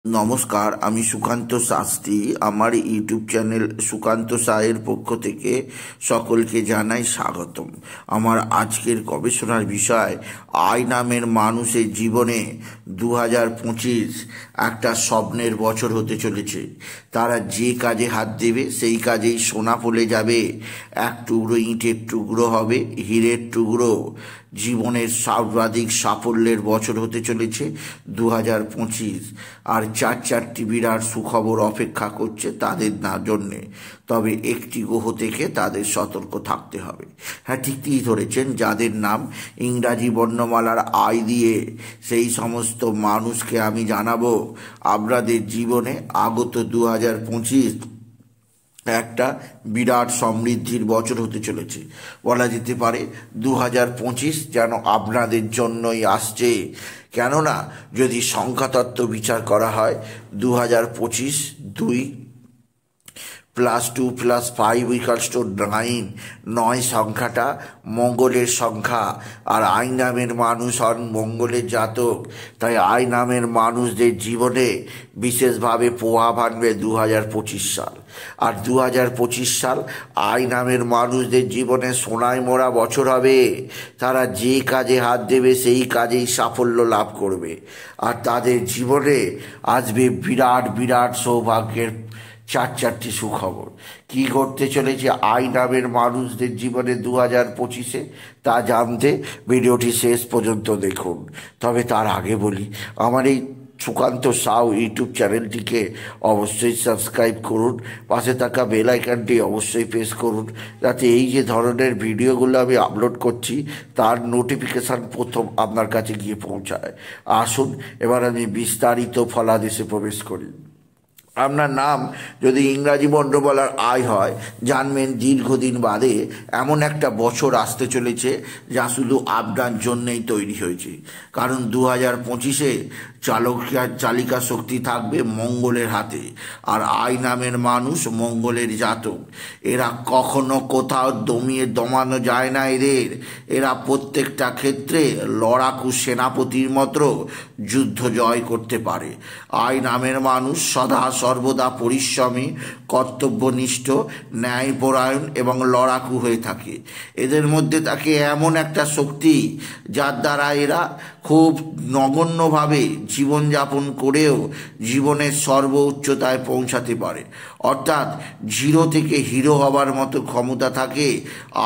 নমস্কার, আমি সুকান্ত শাস্ত্রী। আমার ইউটিউব চ্যানেল সুকান্ত সায়ের পক্ষ থেকে সকলকে জানাই স্বাগতম। আমার আজকের গবেষণার বিষয় আই নামের মানুষের জীবনে 2025 একটা স্বপ্নের বছর হতে চলেছে। তারা যে কাজে হাত দেবে সেই কাজেই সোনা ফলে যাবে, এক টুকরো ইটের টুকরো হবে হীরের টুকরো। জীবনের সর্বাধিক সাফল্যের বছর হতে চলেছে 2025। আর চারটি বিরাট সুখবর অপেক্ষা করছে তাদের না জন্যে। তবে একটি গ্রহ থেকে তাদের সতর্ক থাকতে হবে। হ্যাঁ, ঠিকই ধরেছেন, যাদের নাম ইংরাজি বর্ণমালার আই দিয়ে, সেই সমস্ত মানুষকে আমি জানাবো আপনাদের জীবনে আগত 2025 একটা বিরাট সমৃদ্ধির বছর হতে চলেছে। বলা যেতে পারে 2025 যেন আপনাদের জন্যই আসছে। কেননা যদি সংখ্যাতত্ত্ব বিচার করা হয়, 2025 2 +2 +5 = 9। 9 সংখ্যাটা মঙ্গলের সংখ্যা, আর আই নামের মানুষ হন মঙ্গলের জাতক। তাই আই নামের মানুষদের জীবনে বিশেষভাবে প্রভাব আনবে 2025 সাল। আর 2025 সাল আই নামের মানুষদের জীবনে সোনায় মোড়া বছর হবে। তারা যে কাজে হাত দেবে সেই কাজেই সাফল্য লাভ করবে, আর তাদের জীবনে আসবে বিরাট বিরাট সৌভাগ্যের চারটি সুখবর। কি ঘটতে চলেছে আই নামের মানুষদের জীবনে 2025-এ, তা জানতে ভিডিওটি শেষ পর্যন্ত দেখুন। তবে তার আগে বলি, আমার এই সুকান্ত সাউ ইউটিউব চ্যানেলটিকে অবশ্যই সাবস্ক্রাইব করুন, পাশে থাকা বেল আইকনটি অবশ্যই প্রেস করুন, যাতে এই যে ধরনের ভিডিওগুলো আমি আপলোড করছি তার নোটিফিকেশান প্রথম আপনার কাছে গিয়ে পৌঁছায়। আসুন এবার আমি বিস্তারিত ফলাদেশে প্রবেশ করি। আপনার নাম যদি ইংরাজি বর্ণমালার আই হয়, জানবেন দীর্ঘদিন বাদে এমন একটা বছর আসতে চলেছে যা শুধু আপনার জন্যেই তৈরি হয়েছে। কারণ 2025-এ চালিকা শক্তি থাকবে মঙ্গলের হাতে, আর আই নামের মানুষ মঙ্গলের জাতক। এরা কখনো কোথাও দমানো যায় না এদের। এরা প্রত্যেকটা ক্ষেত্রে লড়াকু সেনাপতির মতো যুদ্ধ জয় করতে পারে। আই নামের মানুষ সর্বদা পরিশ্রমী, কর্তব্যনিষ্ঠ, ন্যায়পরায়ণ এবং লড়াকু হয়ে থাকে। এদের মধ্যে থাকে এমন একটা শক্তি যার দ্বারা এরা খুব নগণ্যভাবে জীবনযাপন করেও জীবনের সর্বোচ্চতায় পৌঁছাতে পারে। অর্থাৎ জিরো থেকে হিরো হবার মতো ক্ষমতা থাকে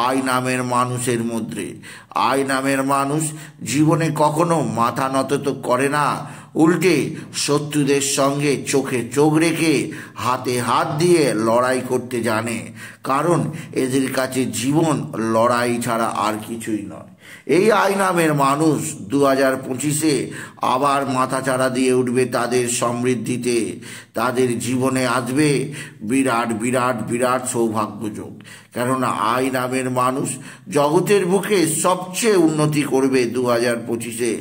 আই নামের মানুষের মধ্যে। আই নামের মানুষ জীবনে কখনো মাথা নত তো করে না, উল্টে শত্রুদের সঙ্গে চোখে চোখ রেখে হাতে হাত দিয়ে লড়াই করতে জানে। কারণ এদের কাছে জীবন লড়াই ছাড়া আর কিছুই নয়। এই আই নামের মানুষ 2025-এ আবার মাথাচাড়া দিয়ে উঠবে তাদের সমৃদ্ধিতে। তাদের জীবনে আসবে বিরাট বিরাট বিরাট সৌভাগ্যযোগ। কেননা আই নামের মানুষ জগতের বুকে সবচেয়ে উন্নতি করবে 2025-এ,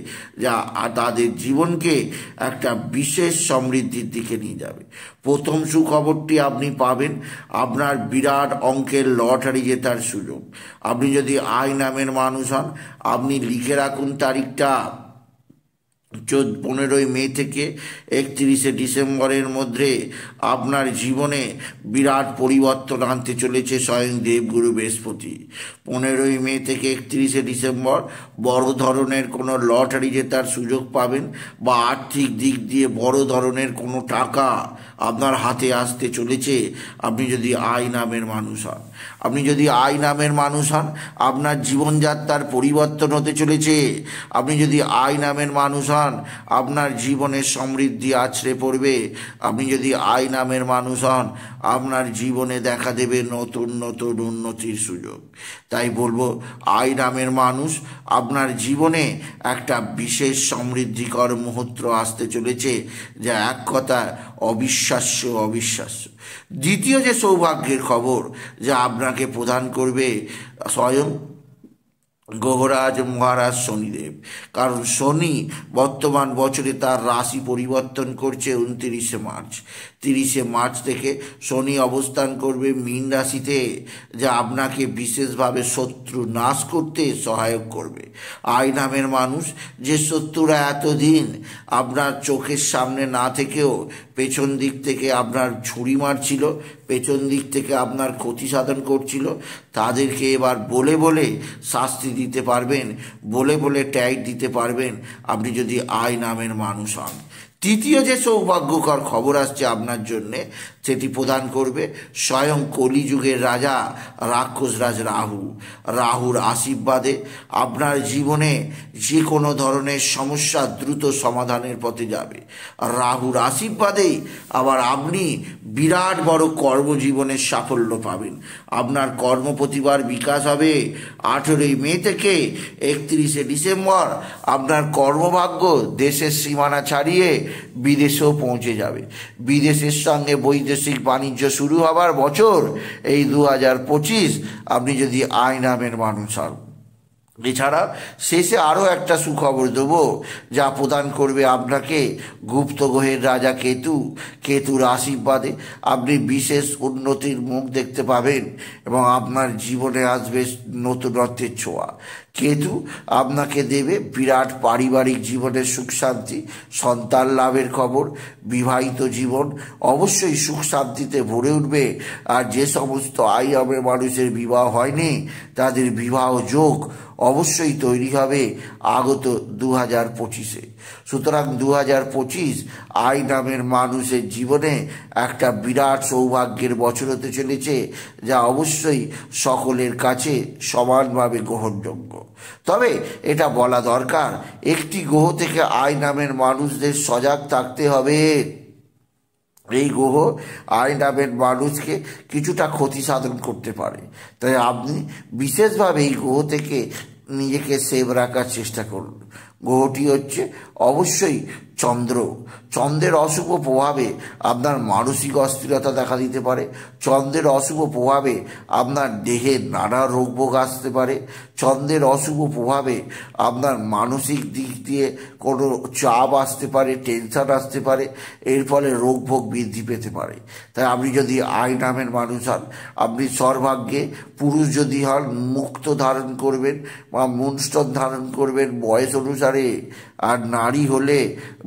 যা তাদের জীবনকে একটা বিশেষ সমৃদ্ধির দিকে নিয়ে যাবে। প্রথম সুখবরটি আপনি পাবেন, আপনার বিরাট অঙ্কের লটারি জেতার সুযোগ। আপনি যদি আই নামের মানুষ হন, আপনি লিখে রাখুন তারিখটা। 15ই মে থেকে 31শে ডিসেম্বরের মধ্যে আপনার জীবনে বিরাট পরিবর্তন আনতে চলেছে স্বয়ং দেবগুরু বৃহস্পতি। 15ই মে থেকে 31শে ডিসেম্বর বড় ধরনের কোনো লটারি জেতার সুযোগ পাবেন, বা আর্থিক দিক দিয়ে বড় ধরনের কোনো টাকা আপনার হাতে আসতে চলেছে আপনি যদি আই নামের মানুষ হন। আপনি যদি আই নামের মানুষ হন, আপনার জীবনযাত্রার পরিবর্তন হতে চলেছে। আপনি যদি আই নামের মানুষ হন, আপনার জীবনের সমৃদ্ধি আছড়ে পড়বে। আপনি যদি আই নামের মানুষ হন, আপনার জীবনে দেখা দেবে নতুন নতুন উন্নতির সুযোগ। তাই বলবো, আই নামের মানুষ, আপনার জীবনে একটা বিশেষ সমৃদ্ধিকর মুহূর্ত আসতে চলেছে, যা এক কথায় অবিশ্বাস্য অবিশ্বাস্য। দ্বিতীয় যে সৌভাগ্যের খবর যা আপনাকে প্রদান করবে স্বয়ং গ্রহরাজ মহারাজ শনিদেব, কারণ শনি বর্তমান বছরে তার রাশি পরিবর্তন করছে 29শে মার্চ। 30শে মার্চ থেকে শনি অবস্থান করবে মীন রাশিতে, যা আপনাকে বিশেষভাবে শত্রু নাশ করতে সহায়ক করবে। আই নামের মানুষ, যে শত্রুরা এতদিন আপনার চোখের সামনে না থেকেও পেছন দিক থেকে আপনার ছুরি মারছিল, পেছন দিক থেকে আপনার ক্ষতি সাধন করছিল, তাদেরকে এবার বলে বলে শাস্তি দিতে পারবেন, বলে বলে ট্যাগ দিতে পারবেন আপনি যদি আই নামের মানুষ হন। তৃতীয় যে সৌভাগ্যকর খবর আসছে আপনার জন্যে, সেটি প্রদান করবে স্বয়ং কলিযুগের রাজা রাক্ষসরাজ রাহু। রাহুর আশীর্বাদে আপনার জীবনে যে কোনো ধরনের সমস্যা দ্রুত সমাধানের পথে যাবে। রাহুর আশীর্বাদেই আবার আপনি বিরাট বড় কর্মজীবনের সাফল্য পাবেন। আপনার কর্মপ্রতিভার বিকাশ হবে। 18ই মে থেকে 31শে ডিসেম্বর আপনার কর্মভাগ্য দেশের সীমানা ছাড়িয়ে বিদেশেও পৌঁছে যাবে। বিদেশের সঙ্গে বৈদেশিক বাণিজ্য শুরু হবার বছর এই 2025, আপনি যদি আই নামের মানুষ হন। এছাড়া শেষে আরও একটা সুখবর দেব, যা প্রদান করবে আপনাকে গুপ্ত গ্রহের রাজা কেতু। কেতুর আশীর্বাদে আপনি বিশেষ উন্নতির মুখ দেখতে পাবেন এবং আপনার জীবনে আসবে নতুনত্বের ছোঁয়া। কেতু আপনাকে দেবে বিরাট পারিবারিক জীবনের সুখ শান্তি, সন্তান লাভের খবর, বিবাহিত জীবন অবশ্যই সুখ শান্তিতে ভরে উঠবে। আর যে সমস্ত আই নামের মানুষের বিবাহ হয়নি, তাদের বিবাহ যোগ অবশ্যই তৈরি হবে আগত 2025-এ। সুতরাং 2025 আই নামের মানুষের জীবনে একটা বিরাট সৌভাগ্যের বছর হতে চলেছে, যা অবশ্যই সকলের কাছে সমানভাবে গ্রহণযোগ্য। তবে এটা বলা দরকার, একটি গ্রহ থেকে আই নামের মানুষদের সজাগ থাকতে হবে। এই গ্রহ আই নামের মানুষকে কিছুটা ক্ষতি সাধন করতে পারে, তাই আপনি বিশেষভাবে এই গ্রহ থেকে নিজেকে সেভ রাখার চেষ্টা করুন। গ্রহটি হচ্ছে অবশ্যই চন্দ্র। চন্দ্রের অশুভ প্রভাবে আপনার মানসিক অস্থিরতা দেখা দিতে পারে। চন্দ্রের অশুভ প্রভাবে আপনার দেহে নানা রোগভোগ আসতে পারে। চন্দ্রের অশুভ প্রভাবে আপনার মানসিক দিক দিয়ে কোনো চাপ আসতে পারে, টেনশন আসতে পারে, এর ফলে রোগভোগ বৃদ্ধি পেতে পারে। তাই আপনি যদি আই নামের মানুষ হন, আপনি সর্বাগ্যে পুরুষ যদি হন মুক্ত ধারণ করবেন বা মুন্ডন ধারণ করবেন বয়স অনুসারে, আর নারী হলে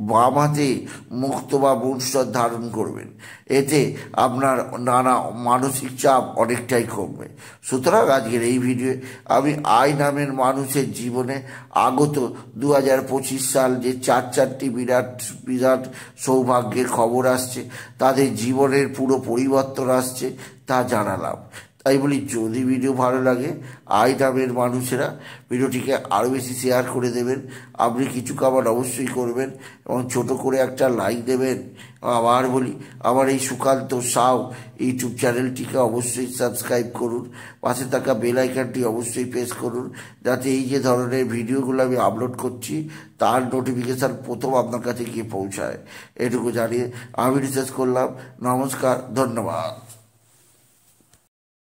বাম হাতে মুক্ত বা মুন্ডন ধারণ করবেন। এতে আপনার নানা মানসিক চাপ অনেকটাই কমবে। সুতরাং আজকের এই ভিডিও আমি আই নামের মানুষের জীবনে আগত 2025 সাল যে চারটি বিরাট বিরাট সৌভাগ্যের খবর আসছে, তাদের জীবনের পুরো পরিবর্তন আসছে, তা জানালাম। তাই বলি, যদি ভিডিও ভালো লাগে আই নামের মানুষেরা ভিডিওটিকে আরও বেশি শেয়ার করে দেবেন। আপনি কিছু কমেন্ট অবশ্যই করবেন এবং ছোট করে একটা লাইক দেবেন। আবার বলি, আমার এই সুকান্ত সাউ ইউটিউব চ্যানেলটিকে অবশ্যই সাবস্ক্রাইব করুন। পাশে থাকা বেল আইকনটি অবশ্যই প্রেস করুন, যাতে এই যে ধরনের ভিডিওগুলো আমি আপলোড করছি তার নোটিফিকেশান প্রথম আপনার কাছে গিয়ে পৌঁছায়। এটুকু জানিয়ে আমি রিসার্চ করলাম। নমস্কার, ধন্যবাদ।